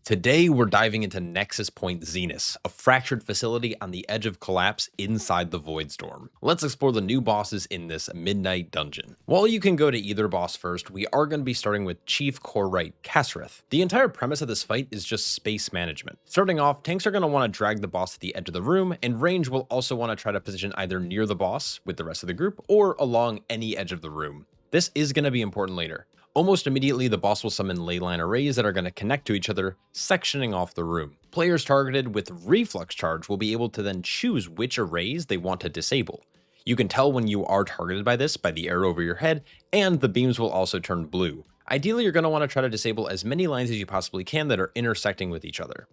Today, we're diving into Nexus-Point Xenas, a fractured facility on the edge of collapse inside the Voidstorm. Let's explore the new bosses in this Midnight dungeon. While you can go to either boss first, we are going to be starting with Chief Core Right Kasreth. The entire premise of this fight is just space management. Starting off, tanks are going to want to drag the boss to the edge of the room, and range will also want to try to position either near the boss with the rest of the group, or along any edge of the room. This is going to be important later. Almost immediately, the boss will summon leyline arrays that are going to connect to each other, sectioning off the room. Players targeted with Reflux Charge will be able to then choose which arrays they want to disable. You can tell when you are targeted by this by the arrow over your head, and the beams will also turn blue. Ideally, you're going to want to try to disable as many lines as you possibly can that are intersecting with each other.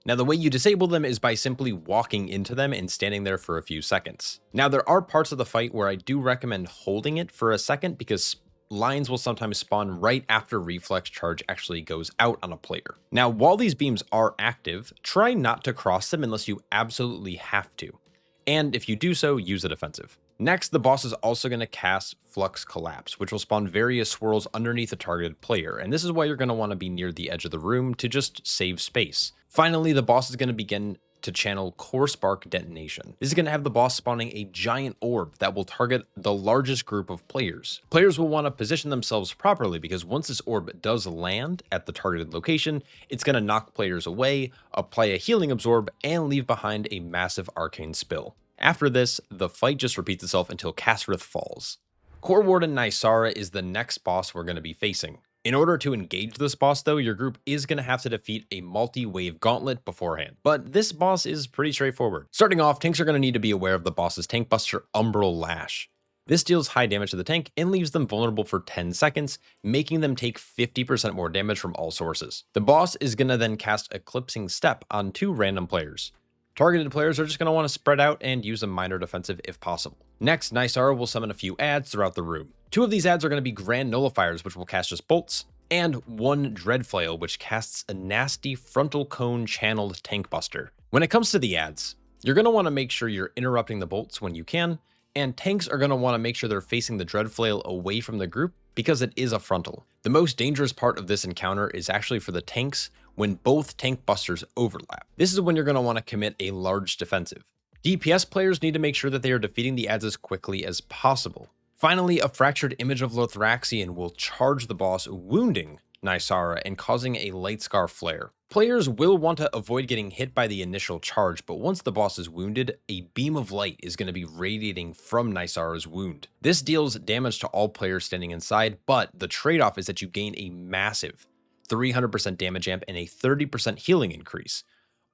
Now, the way you disable them is by simply walking into them and standing there for a few seconds. Now, there are parts of the fight where I do recommend holding it for a second because lines will sometimes spawn right after Reflex Charge actually goes out on a player. Now, while these beams are active, try not to cross them unless you absolutely have to. And if you do so, use a defensive. Next, the boss is also going to cast Flux Collapse, which will spawn various swirls underneath a targeted player, and this is why you're going to want to be near the edge of the room to just save space. Finally, the boss is going to begin to channel Core Spark Detonation. This is going to have the boss spawning a giant orb that will target the largest group of players. Players will want to position themselves properly because once this orb does land at the targeted location, it's going to knock players away, apply a healing absorb, and leave behind a massive arcane spill. After this, the fight just repeats itself until Kasreth falls. Core Warden Nysarra is the next boss we're going to be facing. In order to engage this boss though, your group is going to have to defeat a multi-wave gauntlet beforehand. But this boss is pretty straightforward. Starting off, tanks are going to need to be aware of the boss's tank buster Umbral Lash. This deals high damage to the tank and leaves them vulnerable for 10 seconds, making them take 50% more damage from all sources. The boss is going to then cast Eclipsing Step on 2 random players. Targeted players are just going to want to spread out and use a minor defensive if possible. Next, Nysarra will summon a few adds throughout the room. 2 of these adds are going to be Grand Nullifiers, which will cast just bolts, and 1 Dreadflail, which casts a nasty frontal cone channeled tank buster. When it comes to the adds, you're going to want to make sure you're interrupting the bolts when you can, and tanks are going to want to make sure they're facing the Dreadflail away from the group because it is a frontal. The most dangerous part of this encounter is actually for the tanks when both tank busters overlap. This is when you're going to want to commit a large defensive. DPS players need to make sure that they are defeating the adds as quickly as possible. Finally, a fractured image of Lothraxion will charge the boss, wounding Nysarra and causing a light scar flare. Players will want to avoid getting hit by the initial charge, but once the boss is wounded, a beam of light is going to be radiating from Nysarra's wound. This deals damage to all players standing inside, but the trade-off is that you gain a massive 300% damage amp and a 30% healing increase.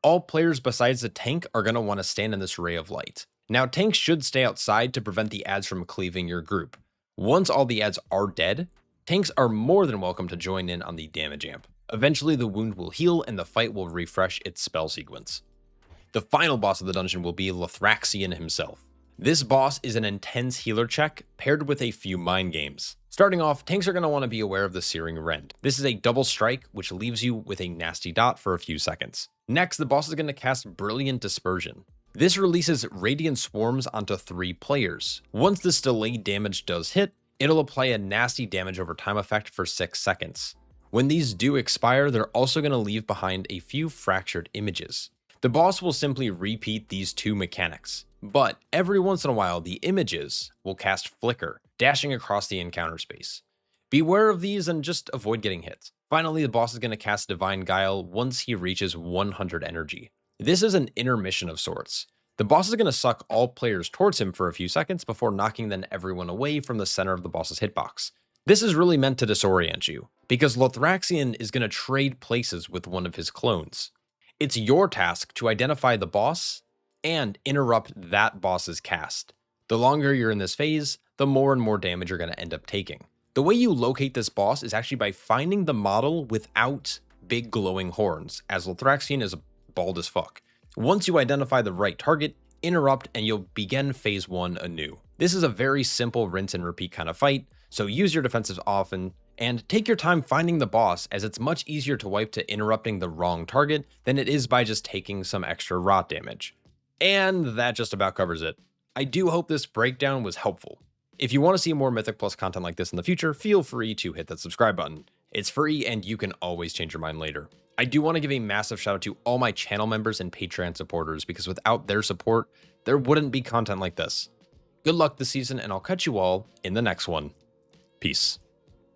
All players besides the tank are going to want to stand in this ray of light. Now, tanks should stay outside to prevent the adds from cleaving your group. Once all the adds are dead, tanks are more than welcome to join in on the damage amp. Eventually, the wound will heal and the fight will refresh its spell sequence. The final boss of the dungeon will be Lothraxion himself. This boss is an intense healer check paired with a few mind games. Starting off, tanks are going to want to be aware of the Searing Rend. This is a double strike, which leaves you with a nasty dot for a few seconds. Next, the boss is going to cast Brilliant Dispersion. This releases Radiant Swarms onto 3 players. Once this delayed damage does hit, it'll apply a nasty damage over time effect for 6 seconds. When these do expire, they're also going to leave behind a few fractured images. The boss will simply repeat these 2 mechanics, but every once in a while, the images will cast Flicker, dashing across the encounter space. Beware of these and just avoid getting hit. Finally, the boss is going to cast Divine Guile once he reaches 100 energy. This is an intermission of sorts. The boss is going to suck all players towards him for a few seconds before knocking then everyone away from the center of the boss's hitbox. This is really meant to disorient you, because Lothraxion is going to trade places with one of his clones. It's your task to identify the boss and interrupt that boss's cast. The longer you're in this phase, the more and more damage you're going to end up taking. The way you locate this boss is actually by finding the model without big glowing horns, as Lothraxion is bald as fuck. Once you identify the right target, interrupt and you'll begin phase 1 anew. This is a very simple rinse and repeat kind of fight, so use your defensives often and take your time finding the boss, as it's much easier to wipe to interrupting the wrong target than it is by just taking some extra rot damage. And that just about covers it. I do hope this breakdown was helpful. If you want to see more Mythic Plus content like this in the future, feel free to hit that subscribe button. It's free and you can always change your mind later. I do want to give a massive shout out to all my channel members and Patreon supporters, because without their support, there wouldn't be content like this. Good luck this season, and I'll catch you all in the next one. Peace.